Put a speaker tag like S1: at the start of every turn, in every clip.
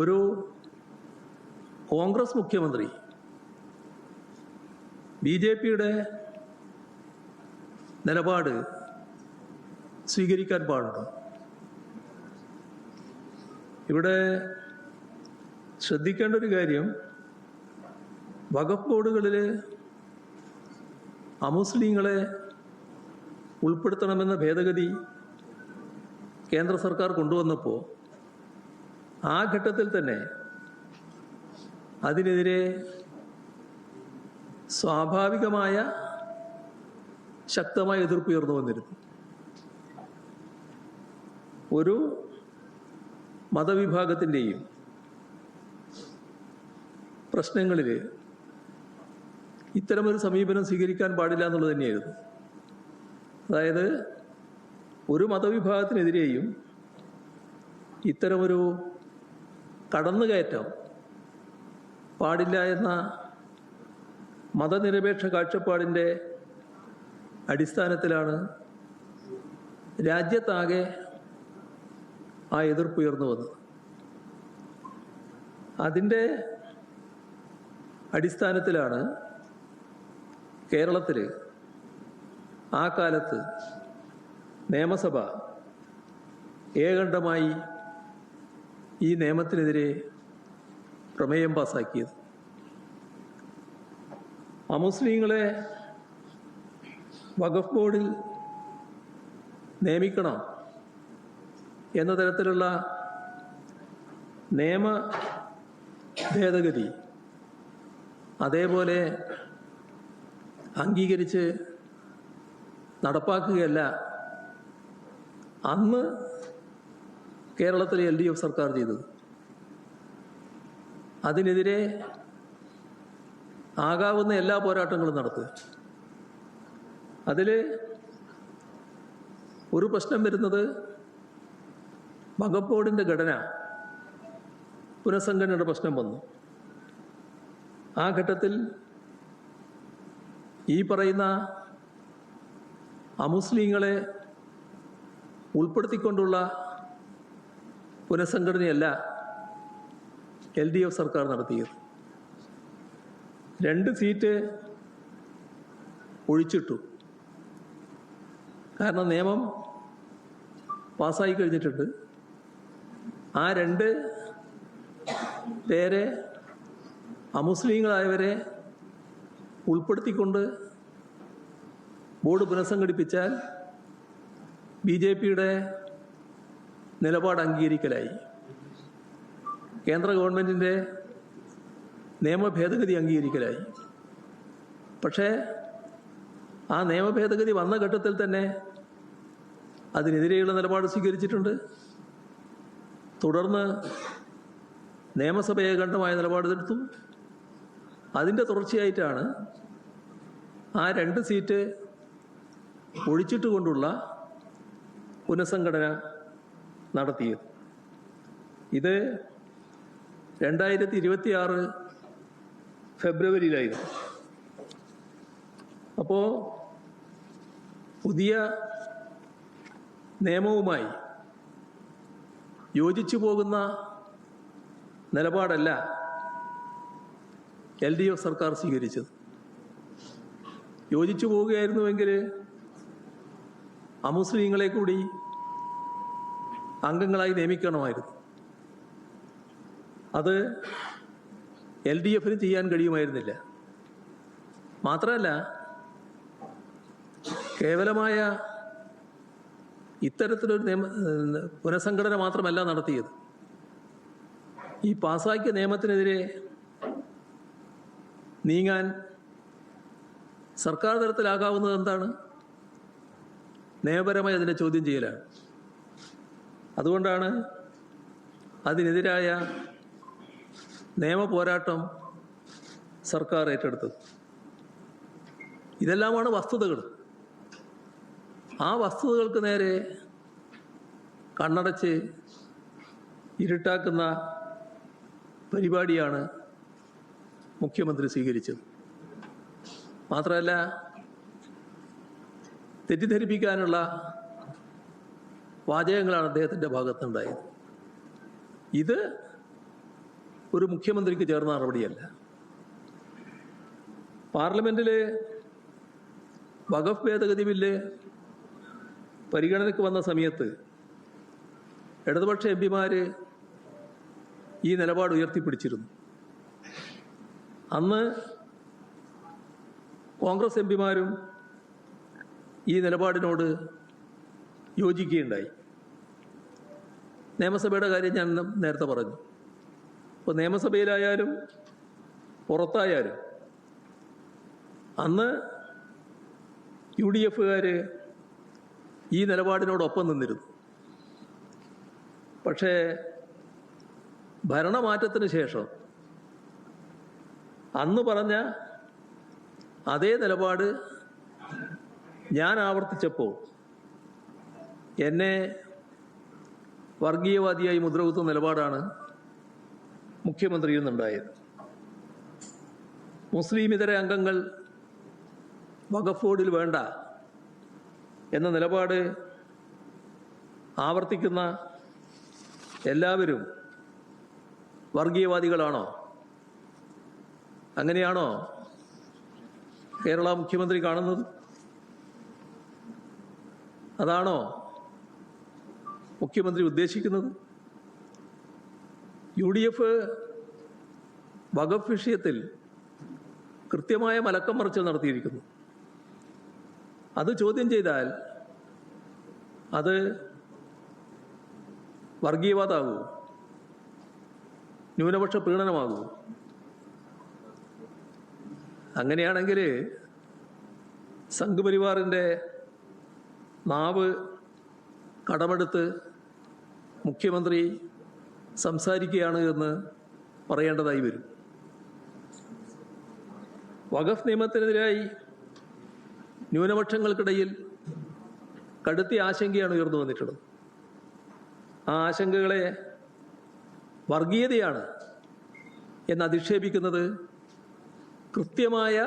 S1: ഒരു കോൺഗ്രസ് മുഖ്യമന്ത്രി BJPയുടെ നിലപാട് സ്വീകരിക്കാൻ പാടുണ്ടോ? ഇവിടെ ശ്രദ്ധിക്കേണ്ട ഒരു കാര്യം, വഖഫ് ബോർഡുകളിൽ അമുസ്ലിങ്ങളെ ഉൾപ്പെടുത്തണമെന്ന ഭേദഗതി കേന്ദ്ര സർക്കാർ കൊണ്ടുവന്നപ്പോൾ ആ ഘട്ടത്തിൽ തന്നെ അതിനെതിരെ സ്വാഭാവികമായ ശക്തമായ എതിർപ്പ് ഉയർന്നു വന്നിരുന്നു. ഒരു മതവിഭാഗത്തിൻ്റെയും പ്രശ്നങ്ങളിൽ ഇത്തരമൊരു സമീപനം സ്വീകരിക്കാൻ പാടില്ല എന്നുള്ളത് തന്നെയായിരുന്നു. അതായത് ഒരു മതവിഭാഗത്തിനെതിരെയും ഇത്തരമൊരു കടന്നുകയറ്റം പാടില്ല എന്ന മതനിരപേക്ഷ കാഴ്ചപ്പാടിൻ്റെ അടിസ്ഥാനത്തിലാണ് രാജ്യത്താകെ ആ എതിർപ്പ് ഉയർന്നു വന്നത്. അതിൻ്റെ അടിസ്ഥാനത്തിലാണ് കേരളത്തിൽ ആ കാലത്ത് നിയമസഭ ഏകണ്ഠമായി ഈ നിയമത്തിനെതിരെ പ്രമേയം പാസാക്കിയത്. അമുസ്ലിങ്ങളെ വഖഫ് ബോർഡിൽ നിയമിക്കണം എന്ന തരത്തിലുള്ള നിയമ ഭേദഗതി അതേപോലെ അംഗീകരിച്ച് നടപ്പാക്കുകയല്ല അന്ന് കേരളത്തിലെ LDF സർക്കാർ ചെയ്തത്. അതിനെതിരെ ആകാവുന്ന എല്ലാ പോരാട്ടങ്ങളും നടത്തുക. അതിൽ ഒരു പ്രശ്നം വരുന്നത് വഖഫ് ബോർഡിൻ്റെ ഘടന പുനഃസംഘടനയുടെ പ്രശ്നം വന്നു. ആ ഘട്ടത്തിൽ ഈ പറയുന്ന അമുസ്ലിങ്ങളെ ഉൾപ്പെടുത്തിക്കൊണ്ടുള്ള പുനഃസംഘടനയല്ല LDF സർക്കാർ നടത്തിയത്. 2 സീറ്റ് ഒഴിച്ചിട്ടു. കാരണം നിയമം പാസ്സായി കഴിഞ്ഞിട്ടുണ്ട്. ആ 2 പേരെ അമുസ്ലിങ്ങളായവരെ ഉൾപ്പെടുത്തിക്കൊണ്ട് ബോർഡ് പുനഃസംഘടിപ്പിച്ചാൽ BJPയുടെ നിലപാട് അംഗീകരിക്കലായി. കേന്ദ്ര ഗവൺമെൻറ്റിൻ്റെ നിയമ ഭേദഗതി അംഗീകരിക്കലായി. പക്ഷേ ആ നിയമ ഭേദഗതി വന്ന ഘട്ടത്തിൽ തന്നെ അതിനെതിരെയുള്ള നിലപാട് സ്വീകരിച്ചിട്ടുണ്ട്. തുടർന്ന് നിയമസഭ ഏകണ്ഠമായ നിലപാടെടുത്തു. അതിൻ്റെ തുടർച്ചയായിട്ടാണ് ആ 2 സീറ്റ് ഒഴിച്ചിട്ടുകൊണ്ടുള്ള പുനഃസംഘടന നടത്തിയത്. ഇത് 2026 ഫെബ്രുവരിയിലായിരുന്നു. അപ്പോൾ പുതിയ നിയമവുമായി യോജിച്ചു പോകുന്ന നിലപാടല്ല LDF സർക്കാർ സ്വീകരിച്ചത്. യോജിച്ചു പോവുകയായിരുന്നുവെങ്കിൽ അമുസ്ലിങ്ങളെ കൂടി അംഗങ്ങളായി നിയമിക്കണമായിരുന്നു. അത് LDFന് ചെയ്യാൻ കഴിയുമായിരുന്നില്ല. മാത്രമല്ല, കേവലമായ ഇത്തരത്തിലൊരു പുനഃസംഘടന മാത്രമല്ല നടത്തിയത്. ഈ പാസാക്കിയ നിയമത്തിനെതിരെ നീങ്ങാൻ സർക്കാർ തലത്തിലാകാവുന്നത് എന്താണ്? നിയമപരമായി അതിനെ ചോദ്യം ചെയ്യലാണ്. അതുകൊണ്ടാണ് അതിനെതിരായ നിയമ പോരാട്ടം സർക്കാർ ഏറ്റെടുത്തത്. ഇതെല്ലാമാണ് വസ്തുതകൾ. ആ വസ്തുതകൾക്ക് നേരെ കണ്ണടച്ച് ഇരുട്ടാക്കുന്ന പരിപാടിയാണ് മുഖ്യമന്ത്രി സ്വീകരിച്ചത്. മാത്രമല്ല, തെറ്റിദ്ധരിപ്പിക്കാനുള്ള വാചകങ്ങളാണ് അദ്ദേഹത്തിൻ്റെ ഭാഗത്തുണ്ടായത്. ഇത് ഒരു മുഖ്യമന്ത്രിക്ക് ചേർന്ന നടപടിയല്ല. പാർലമെൻറ്റിൽ വഖഫ് ഭേദഗതി ബില്ല് പരിഗണനയ്ക്ക് വന്ന സമയത്ത് ഇടതുപക്ഷ എംപിമാർ ഈ നിലപാട് ഉയർത്തിപ്പിടിച്ചിരുന്നു. അന്ന് കോൺഗ്രസ് എംപിമാരും ഈ നിലപാടിനോട് യോജിക്കുകയുണ്ടായി. നിയമസഭയുടെ കാര്യം ഞാൻ നേരത്തെ പറഞ്ഞു. ഇപ്പോൾ നിയമസഭയിലായാലും പുറത്തായാലും അന്ന് UDF ഈ നിലപാടിനോടൊപ്പം നിന്നിരുന്നു. പക്ഷേ ഭരണമാറ്റത്തിന് ശേഷം അന്ന് പറഞ്ഞ അതേ നിലപാട് ഞാൻ ആവർത്തിച്ചപ്പോൾ എന്നെ വർഗീയവാദിയായി മുദ്രകുത്തുന്ന നിലപാടാണ് മുഖ്യമന്ത്രിയിൽ നിന്നുണ്ടായത്. മുസ്ലിം ഇതര അംഗങ്ങൾ വഖഫ് ബോർഡിൽ വേണ്ട എന്ന നിലപാട് ആവർത്തിക്കുന്ന എല്ലാവരും വർഗീയവാദികളാണോ? അങ്ങനെയാണോ കേരള മുഖ്യമന്ത്രി കാണുന്നത്? അതാണോ മുഖ്യമന്ത്രി ഉദ്ദേശിക്കുന്നത്? UDF വഖഫ് വിഷയത്തിൽ കൃത്യമായ മലക്കം മറിച്ചൽ നടത്തിയിരിക്കുന്നു. അത് ചോദ്യം ചെയ്താൽ അത് വർഗീയവാദമാകൂ, ന്യൂനപക്ഷ പ്രീണനമാകൂ. അങ്ങനെയാണെങ്കിൽ സംഘപരിവാറിൻ്റെ നാവ് കടമെടുത്ത് മുഖ്യമന്ത്രി സംസാരിക്കുകയാണ് എന്ന് പറയേണ്ടതായി വരും. വഖഫ് നിയമത്തിനെതിരായി ന്യൂനപക്ഷങ്ങൾക്കിടയിൽ കടുത്ത ആശങ്കയാണ് ഉയർന്നു വന്നിട്ടുള്ളത്. ആ ആശങ്കകളെ വർഗീയതയാണ് എന്ന് അധിക്ഷേപിക്കുന്നത് കൃത്യമായ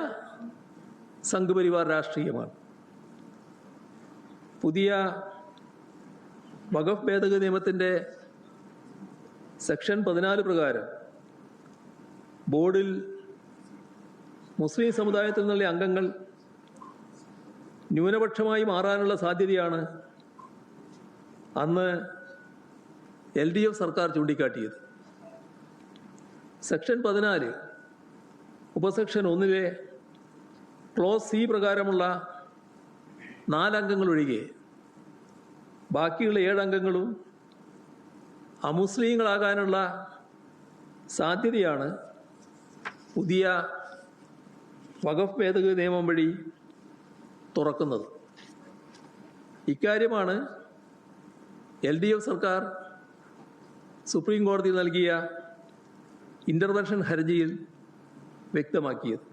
S1: സംഘപരിവാർ രാഷ്ട്രീയമാണ്. പുതിയ വഖഫ് ഭേദഗതി നിയമത്തിൻ്റെ സെക്ഷൻ 14 പ്രകാരം ബോർഡിൽ മുസ്ലിം സമുദായത്തിൽ നിന്നുള്ള അംഗങ്ങൾ ന്യൂനപക്ഷമായി മാറാനുള്ള സാധ്യതയാണ് അന്ന് LDF സർക്കാർ ചൂണ്ടിക്കാട്ടിയത്. സെക്ഷൻ 14 ഉപസെക്ഷൻ 1 ക്ലോസ് C പ്രകാരമുള്ള 4 അംഗങ്ങൾ ഒഴികെ ബാക്കിയുള്ള 7 അംഗങ്ങളും അമുസ്ലിങ്ങളാകാനുള്ള സാധ്യതയാണ് പുതിയ വഖഫ് ഭേദഗതി നിയമം വഴി തുറക്കുന്നത്. ഇക്കാര്യമാണ് LDF സർക്കാർ സുപ്രീം കോടതി നൽകിയ ഇൻ്റർവെൻഷൻ ഹർജിയിൽ വ്യക്തമാക്കിയത്.